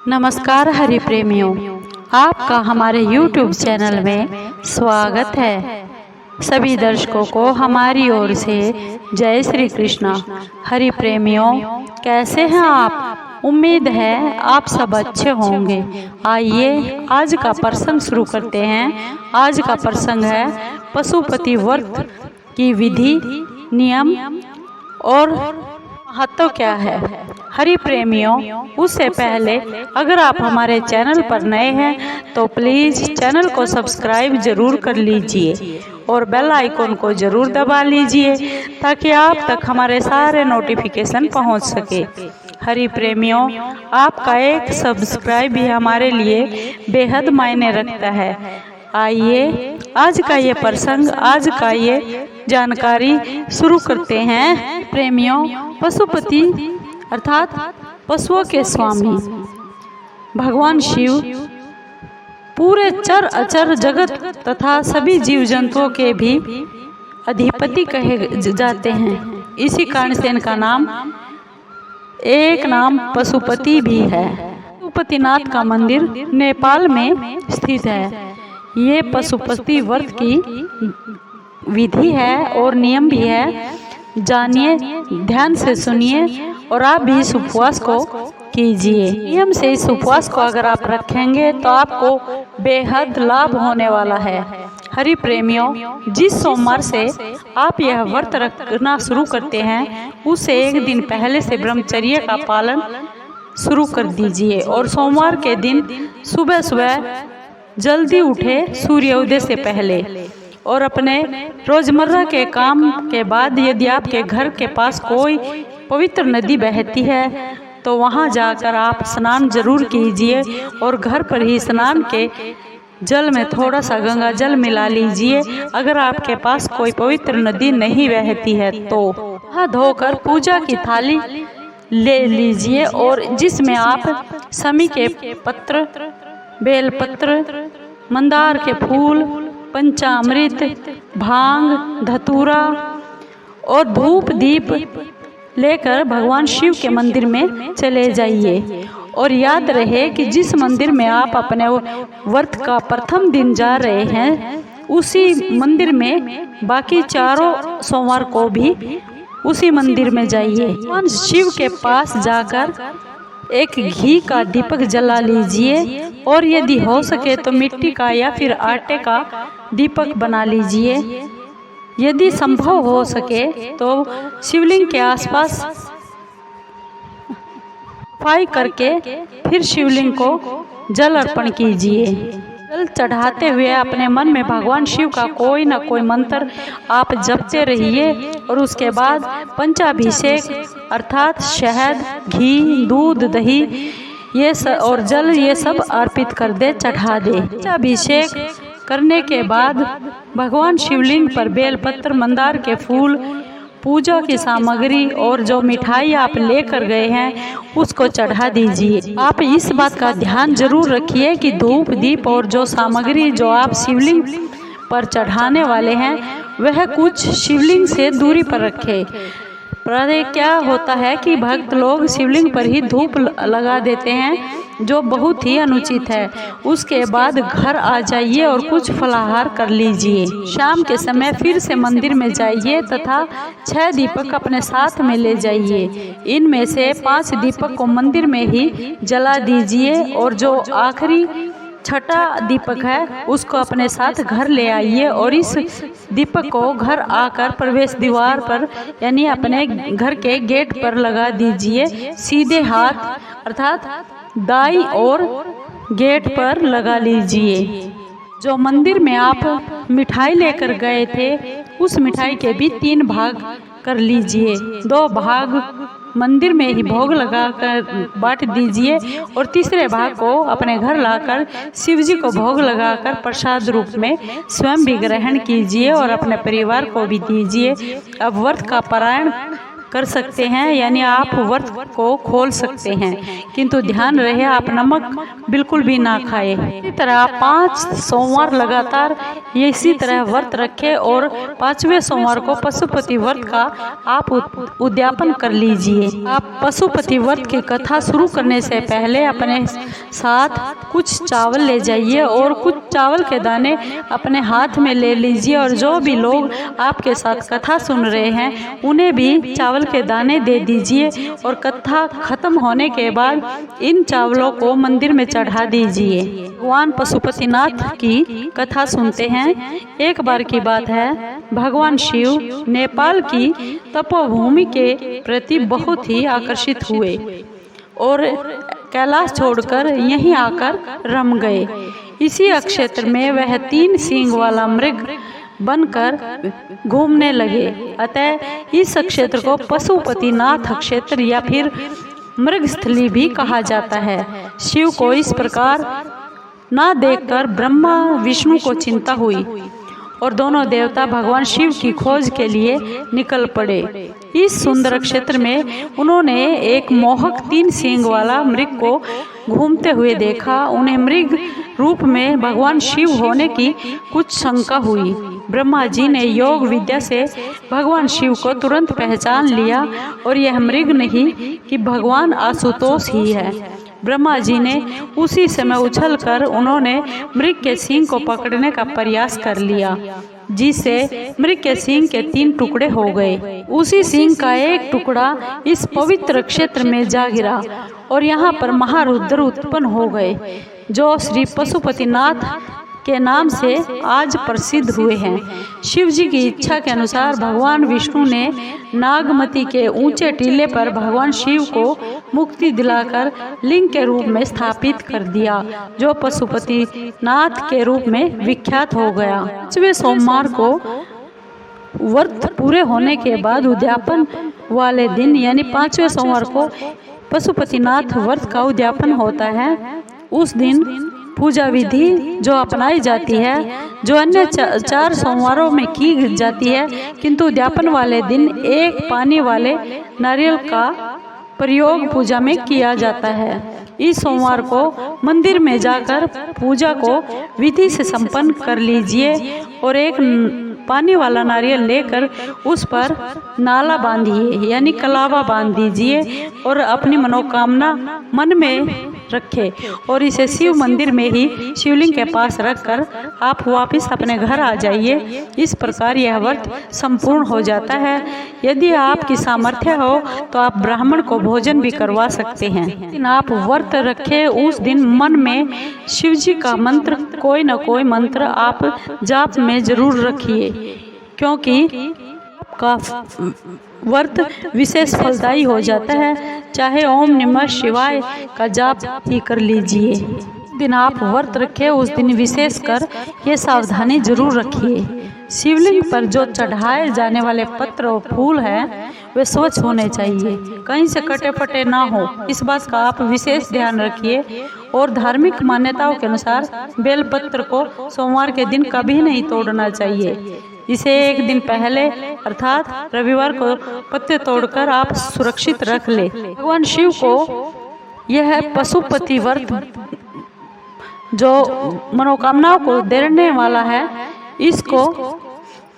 नमस्कार हरि प्रेमियों, आपका हमारे YouTube चैनल में स्वागत है। सभी दर्शकों को हमारी ओर से जय श्री कृष्णा। हरि प्रेमियों, कैसे हैं आप? उम्मीद है आप सब अच्छे होंगे। आइए आज का प्रसंग शुरू करते हैं। आज का प्रसंग है पशुपति व्रत की विधि, नियम और महत्व क्या है। हरि प्रेमियों, उससे पहले अगर आप हमारे चैनल पर नए हैं तो प्लीज़ चैनल को सब्सक्राइब जरूर कर लीजिए और बेल आइकन को जरूर दबा लीजिए ताकि आप तक हमारे सारे नोटिफिकेशन पहुंच सके। हरि प्रेमियों, आपका एक सब्सक्राइब भी हमारे लिए बेहद मायने रखता है। आइए आज का ये प्रसंग, आज का ये जानकारी शुरू करते हैं। प्रेमियों, पशुपति अर्थात पशुओं के स्वामी भगवान शिव पूरे चर अचर जगत तथा सभी जीव जंतुओं के भी अधिपति कहे जाते हैं। इसी कारण से इनका नाम पशुपति भी है। पशुपतिनाथ का मंदिर नेपाल में स्थित है। ये पशुपति व्रत की विधि है और नियम भी है। जानिए, ध्यान से सुनिए और आप भी इस उपवास को कीजिए। नियम से इस उपवास को अगर आप रखेंगे तो आपको बेहद लाभ होने वाला है। हरि प्रेमियों, जिस सोमवार से आप यह व्रत रखना शुरू करते हैं उससे एक दिन पहले से ब्रह्मचर्य का पालन शुरू कर दीजिए और सोमवार के दिन सुबह सुबह जल्दी उठे सूर्योदय से पहले और अपने रोजमर्रा के काम के बाद यदि आपके घर के पास कोई पवित्र नदी बहती है तो वहां जाकर आप स्नान जरूर कीजिए और घर पर ही स्नान के जल में थोड़ा सा गंगा जल मिला लीजिए। अगर आपके पास कोई पवित्र नदी नहीं बहती है तो हाथ धोकर पूजा की थाली ले लीजिए और जिसमें आप शमी के पत्र, बेलपत्र, मंदार के फूल, पंचामृत, भांग, धतूरा और धूप दीप लेकर भगवान शिव के मंदिर में चले जाइए। और याद रहे कि जिस मंदिर में आप अपने व्रत का प्रथम दिन जा रहे हैं उसी मंदिर में बाकी चारों सोमवार को भी उसी मंदिर में जाइए। भगवान शिव के पास जाकर एक घी का दीपक जला लीजिए और यदि हो सके तो मिट्टी का या फिर आटे का दीपक बना लीजिए। यदि संभव हो सके तो शिवलिंग के आसपास सफाई करके फिर शिवलिंग को जल अर्पण कीजिए। जल चढ़ाते हुए अपने मन में भगवान शिव का कोई न कोई मंत्र आप जपते रहिए और उसके बाद पंचाभिषेक अर्थात शहद, घी, दूध, दही और जल ये सब अर्पित कर दे, चढ़ा दे। पंचाभिषेक करने के बाद भगवान शिवलिंग पर बेलपत्र, मंदार के फूल, पूजा की सामग्री और जो मिठाई आप लेकर गए हैं उसको चढ़ा दीजिए। आप इस बात का ध्यान जरूर रखिए कि धूप दीप और जो सामग्री जो आप शिवलिंग पर चढ़ाने वाले हैं वह कुछ शिवलिंग से दूरी पर रखें। पर क्या होता है कि भक्त लोग शिवलिंग पर ही धूप लगा देते हैं जो बहुत ही अनुचित है। उसके बाद घर आ जाइए और कुछ फलाहार कर लीजिए। शाम के समय फिर से मंदिर में जाइए तथा 6 दीपक अपने साथ में ले जाइए। इनमें से 5 दीपक को मंदिर में ही जला दीजिए और जो आखिरी छठा दीपक है उसको अपने साथ घर ले आइए और इस दीपक को घर आकर प्रवेश द्वार पर यानी अपने घर के गेट पर लगा दीजिए। सीधे हाथ अर्थात दाई और गेट पर लगा लीजिए। जो मंदिर में आप मिठाई लेकर गए थे उस मिठाई के भी 3 भाग कर लीजिए। 2 भाग मंदिर में ही भोग लगाकर बांट दीजिए और तीसरे भाग को अपने घर लाकर शिव जी को भोग लगाकर प्रसाद रूप में स्वयं भी ग्रहण कीजिए और अपने परिवार को भी दीजिए। अब व्रत का पारायण कर सकते हैं, यानी आप व्रत को खोल सकते हैं, किंतु ध्यान रहे आप नमक बिल्कुल भी ना खाए। इसी तरह 5 सोमवार लगातार इसी तरह व्रत रखें और 5वें सोमवार को पशुपति व्रत का आप उद्यापन कर लीजिए। आप पशुपति व्रत की कथा शुरू करने से पहले अपने साथ कुछ चावल ले जाइए और कुछ चावल के दाने अपने हाथ में ले लीजिए और जो भी लोग आपके साथ कथा सुन रहे हैं उन्हें भी चावल के दाने दे दीजिए और कथा खत्म होने के बाद इन चावलों को मंदिर में चढ़ा दीजिए। भगवान पशुपतिनाथ की कथा सुनते हैं। एक बार की बात है, भगवान शिव नेपाल की तपोभूमि के प्रति बहुत ही आकर्षित हुए और कैलाश छोड़कर यहीं आकर रम गए। इसी क्षेत्र में वह 3 सींग वाला मृग बनकर घूमने लगे। अतः इस क्षेत्र को पशुपतिनाथ क्षेत्र या फिर मृगस्थली भी कहा जाता है। शिव को इस प्रकार ना देखकर ब्रह्मा विष्णु को चिंता हुई और दोनों देवता भगवान शिव की खोज के लिए निकल पड़े। इस सुंदर क्षेत्र में उन्होंने एक मोहक 3 सींग वाला मृग को घूमते हुए देखा। उन्हें मृग रूप में भगवान शिव होने की कुछ शंका हुई। ब्रह्मा जी ने योग विद्या से भगवान शिव को तुरंत पहचान लिया और यह मृग नहीं कि भगवान आशुतोष ही है। ब्रह्मा जी ने उसी समय उछलकर उन्होंने मृग के सींग को पकड़ने का प्रयास कर लिया, जिससे मृग के सींग के 3 टुकड़े हो गए। उसी सींग का एक टुकड़ा इस पवित्र क्षेत्र में जा गिरा और यहाँ पर महारुद्र उत्पन्न हो गए, जो श्री पशुपतिनाथ के नाम से आज प्रसिद्ध हुए हैं। शिव जी की इच्छा के अनुसार भगवान विष्णु ने नागमती के ऊंचे टीले पर भगवान शिव को मुक्ति दिलाकर लिंग के रूप में स्थापित कर दिया, जो पशुपतिनाथ के रूप में विख्यात हो गया। 5वें सोमवार को व्रत पूरे होने के बाद उद्यापन वाले दिन यानी 5वें सोमवार को पशुपतिनाथ व्रत का उद्यापन होता है। उस दिन पूजा विधि जो अपनाई जाती है, जो अन्य 4 सोमवारों में की जाती है, किंतु उद्यापन वाले दिन एक पानी वाले नारियल का प्रयोग पूजा में किया जाता है। इस सोमवार को मंदिर में जाकर पूजा को विधि से संपन्न कर लीजिए और एक पानी वाला नारियल लेकर उस पर नाला बांधिए यानी कलावा बांध दीजिए और अपनी मनोकामना मन में रखें और इसे शिव मंदिर में ही शिवलिंग के पास रखकर आप वापस अपने घर आ जाइए। इस प्रकार यह व्रत संपूर्ण हो जाता है। यदि आपकी सामर्थ्य हो तो आप ब्राह्मण को भोजन भी करवा सकते हैं। लेकिन आप व्रत रखें उस दिन मन में शिव जी का मंत्र, कोई न कोई मंत्र आप जाप में जरूर रखिए, क्योंकि आपका व्रत विशेष फलदायी हो जाता है। चाहे ओम नमः शिवाय का जाप ही कर लीजिए। दिन आप व्रत रखें उस दिन विशेष कर ये सावधानी जरूर रखिए, शिवलिंग पर जो चढ़ाए जाने वाले पत्र और फूल हैं वे स्वच्छ होने चाहिए, कहीं से कटे फटे ना हो, इस बात का आप विशेष ध्यान रखिए। और धार्मिक मान्यताओं के अनुसार बेलपत्र को सोमवार के दिन कभी नहीं तोड़ना चाहिए। इसे एक दिन पहले अर्थात रविवार को पत्ते तोड़कर आप सुरक्षित रख ले। भगवान शिव को यह पशुपति व्रत जो मनोकामनाओं को देने वाला है, इसको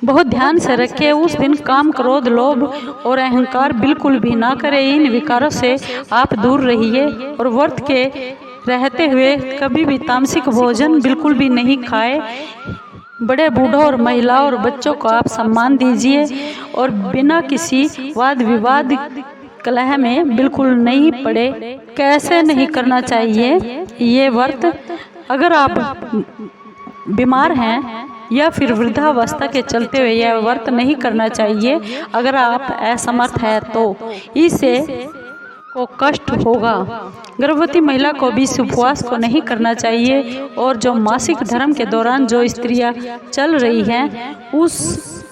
बहुत ध्यान से रखें। उस दिन काम, क्रोध, लोभ और अहंकार बिल्कुल भी ना करें। इन विकारों से आप दूर रहिए और व्रत के रहते हुए कभी भी तामसिक भोजन बिल्कुल भी नहीं खाए। बड़े बूढ़ों और महिलाओं और बच्चों को आप सम्मान दीजिए और बिना किसी वाद विवाद कलह में बिल्कुल नहीं पड़े। कैसे नहीं करना चाहिए ये व्रत? अगर आप बीमार हैं या फिर वृद्धावस्था के चलते हुए यह व्रत नहीं करना चाहिए। अगर आप असमर्थ है तो इससे को कष्ट होगा। गर्भवती महिला को भी इस उपवास को नहीं करना चाहिए और जो मासिक धर्म के दौरान जो स्त्रियां चल रही हैं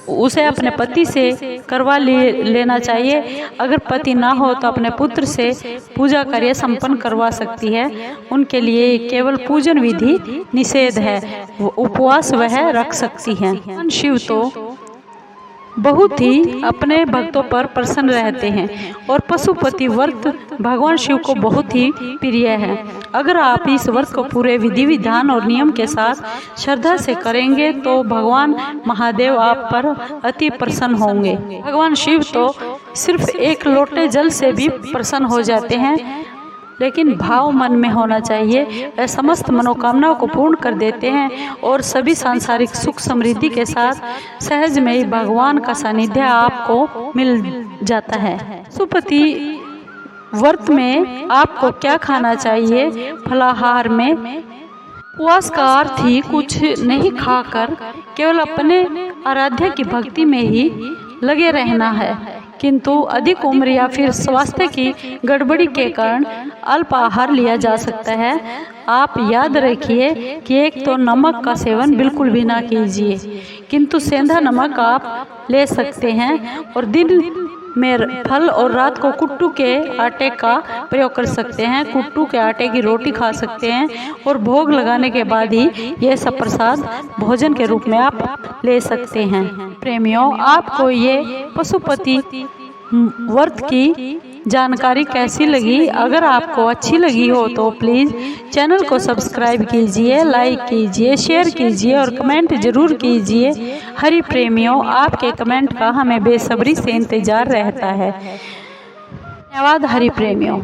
उसे अपने पति से करवा लेना चाहिए। अगर पति ना हो तो अपने पुत्र से पूजा कार्य संपन्न करवा सकती है। उनके लिए केवल पूजन विधि निषेध है, उपवास वह रख सकती हैं। शिव तो बहुत ही अपने भक्तों पर प्रसन्न रहते हैं और पशुपति व्रत भगवान शिव को बहुत ही प्रिय है। अगर आप इस व्रत को पूरे विधि विधान और नियम के साथ श्रद्धा से करेंगे तो भगवान महादेव आप पर अति प्रसन्न होंगे। भगवान शिव तो सिर्फ एक लोटे जल से भी प्रसन्न हो जाते हैं, लेकिन भाव मन में होना चाहिए। वह समस्त मनोकामनाओं को पूर्ण कर देते हैं और सभी सांसारिक सुख समृद्धि के साथ सहज में ही भगवान का सानिध्य आपको मिल जाता है। पशुपति व्रत में आपको क्या खाना चाहिए? फलाहार में उपवास का अर्थ ही कुछ नहीं खाकर केवल अपने आराध्य की भक्ति में ही लगे रहना है, किंतु अधिक उम्र या फिर स्वास्थ्य की गड़बड़ी के कारण अल्प आहार लिया जा सकता है। आप याद रखिए कि एक तो नमक का सेवन बिल्कुल भी ना कीजिए, किंतु सेंधा नमक आप ले सकते हैं और दिन में फल और रात को कुट्टू के आटे का प्रयोग कर सकते हैं। कुट्टू के आटे की रोटी खा सकते हैं और भोग लगाने के बाद ही यह सब प्रसाद भोजन के रूप में आप ले सकते हैं। प्रेमियों, आपको ये पशुपति व्रत की जानकारी कैसी लगी? अगर आपको अच्छी लगी हो तो प्लीज़ चैनल को सब्सक्राइब कीजिए, लाइक कीजिए, शेयर कीजिए और कमेंट ज़रूर कीजिए। हरि प्रेमियों, आपके कमेंट का हमें बेसब्री से इंतज़ार रहता है। धन्यवाद हरि प्रेमियों।